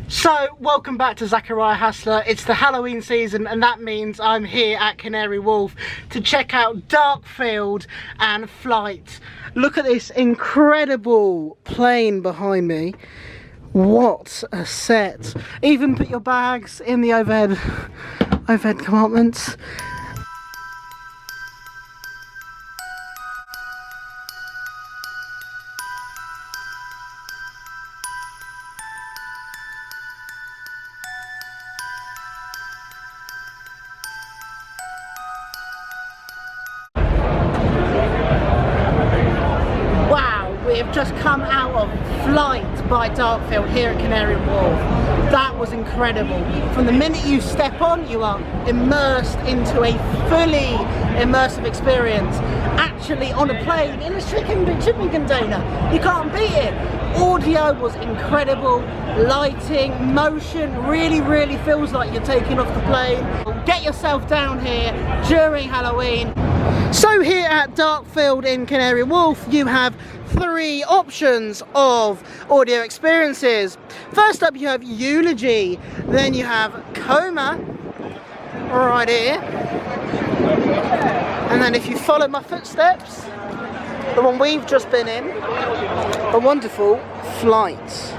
So, welcome back to Zachariah Hassler. It's the Halloween season and that means I'm here at Canary Warf to check out Darkfield and Flight. Look at this incredible plane behind me. What a set. Even put your bags in the overhead compartments. We have just come out of Flight by Darkfield here at Canary Warf. That was incredible. From the minute you step on, you are immersed into a fully immersive experience. Actually on a plane in a shipping container. You can't beat it. Audio was incredible. Lighting, motion, really feels like you're taking off the plane. Get yourself down here during Halloween. So here at Darkfield in Canary Warf, you have 3 options of audio experiences. First up you have Eulogy, then you have Coma, right here, and then if you follow my footsteps, the one we've just been in, the wonderful Flight.